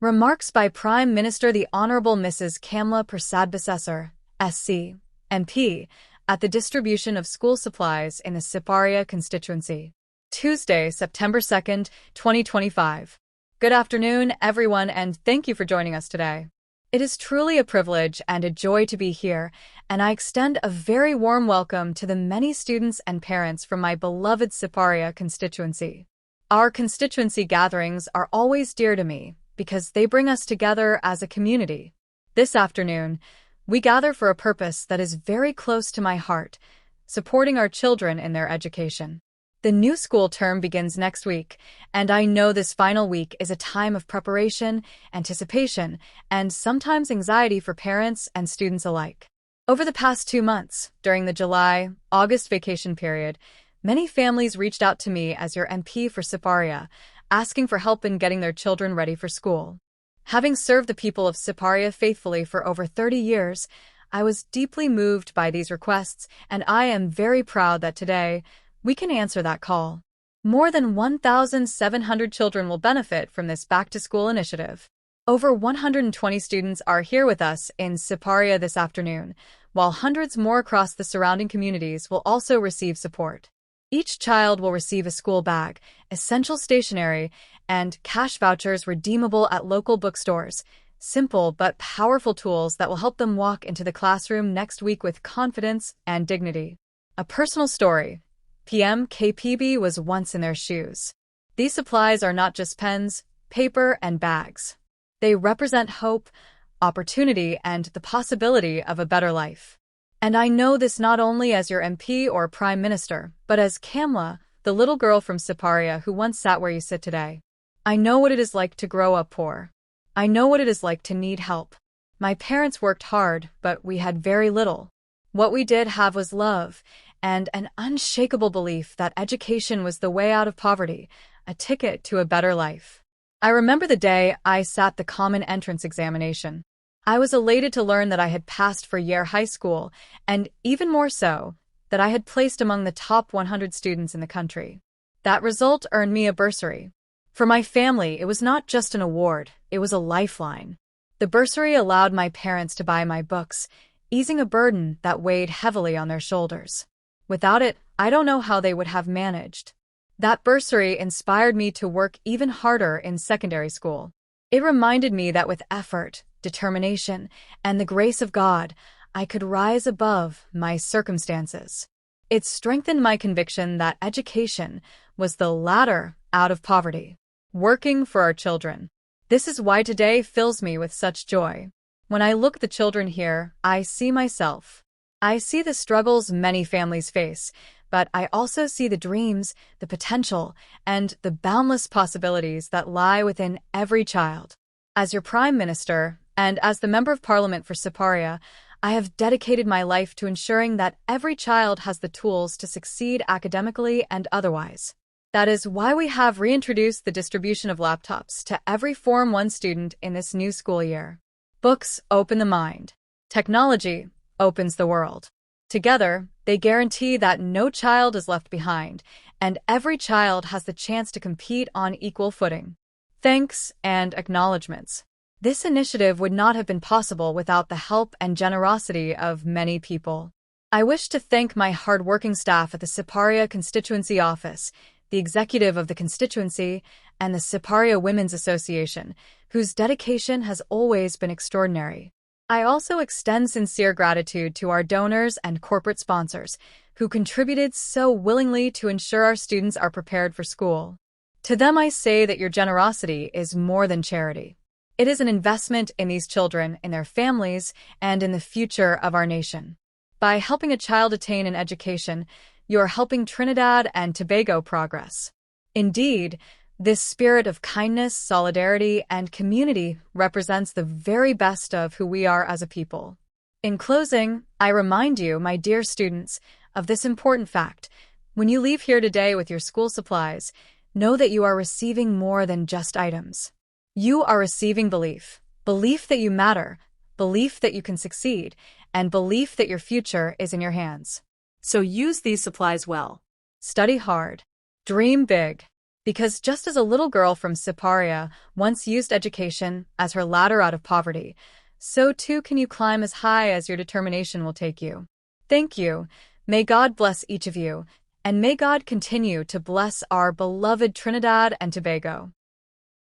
Remarks by Prime Minister the Honourable Mrs. Kamla Persad-Bissessar, SC, MP, at the distribution of school supplies in the Siparia constituency. Tuesday, September 2nd, 2025. Good afternoon, everyone, and thank you for joining us today. It is truly a privilege and a joy to be here, and I extend a very warm welcome to the many students and parents from my beloved Siparia constituency. Our constituency gatherings are always dear to me, because they bring us together as a community. This afternoon, we gather for a purpose that is very close to my heart, supporting our children in their education. The new school term begins next week, and I know this final week is a time of preparation, anticipation, and sometimes anxiety for parents and students alike. Over the past 2 months, during the July-August vacation period, many families reached out to me as your MP for Siparia, asking for help in getting their children ready for school. Having served the people of Siparia faithfully for over 30 years, I was deeply moved by these requests, and I am very proud that today we can answer that call. More than 1,700 children will benefit from this back-to-school initiative. Over 120 students are here with us in Siparia this afternoon, while hundreds more across the surrounding communities will also receive support. Each child will receive a school bag, essential stationery, and cash vouchers redeemable at local bookstores, simple but powerful tools that will help them walk into the classroom next week with confidence and dignity. A personal story. PMKPB was once in their shoes. These supplies are not just pens, paper, and bags. They represent hope, opportunity, and the possibility of a better life. And I know this not only as your MP or Prime Minister, but as Kamla, the little girl from Siparia who once sat where you sit today. I know what it is like to grow up poor. I know what it is like to need help. My parents worked hard, but we had very little. What we did have was love, and an unshakable belief that education was the way out of poverty, a ticket to a better life. I remember the day I sat the common entrance examination. I was elated to learn that I had passed for year high school, and even more so, that I had placed among the top 100 students in the country. That result earned me a bursary. For my family, it was not just an award, it was a lifeline. The bursary allowed my parents to buy my books, easing a burden that weighed heavily on their shoulders. Without it, I don't know how they would have managed. That bursary inspired me to work even harder in secondary school. It reminded me that with effort, determination, and the grace of God, I could rise above my circumstances. It strengthened my conviction that education was the ladder out of poverty. Working for our children. This is why today fills me with such joy. When I look at the children here, I see myself. I see the struggles many families face, but I also see the dreams, the potential, and the boundless possibilities that lie within every child. As your Prime Minister, and as the Member of Parliament for Siparia, I have dedicated my life to ensuring that every child has the tools to succeed academically and otherwise. That is why we have reintroduced the distribution of laptops to every Form 1 student in this new school year. Books open the mind. Technology opens the world. Together, they guarantee that no child is left behind, and every child has the chance to compete on equal footing. Thanks and acknowledgments. This initiative would not have been possible without the help and generosity of many people. I wish to thank my hard-working staff at the Siparia Constituency Office, the executive of the constituency, and the Siparia Women's Association, whose dedication has always been extraordinary. I also extend sincere gratitude to our donors and corporate sponsors, who contributed so willingly to ensure our students are prepared for school. To them I say that your generosity is more than charity. It is an investment in these children, in their families, and in the future of our nation. By helping a child attain an education, you are helping Trinidad and Tobago progress. Indeed, this spirit of kindness, solidarity, and community represents the very best of who we are as a people. In closing, I remind you, my dear students, of this important fact. When you leave here today with your school supplies, know that you are receiving more than just items. You are receiving belief that you matter, belief that you can succeed, and belief that your future is in your hands. So use these supplies well. Study hard. Dream big. Because just as a little girl from Siparia once used education as her ladder out of poverty, so too can you climb as high as your determination will take you. Thank you. May God bless each of you, and may God continue to bless our beloved Trinidad and Tobago.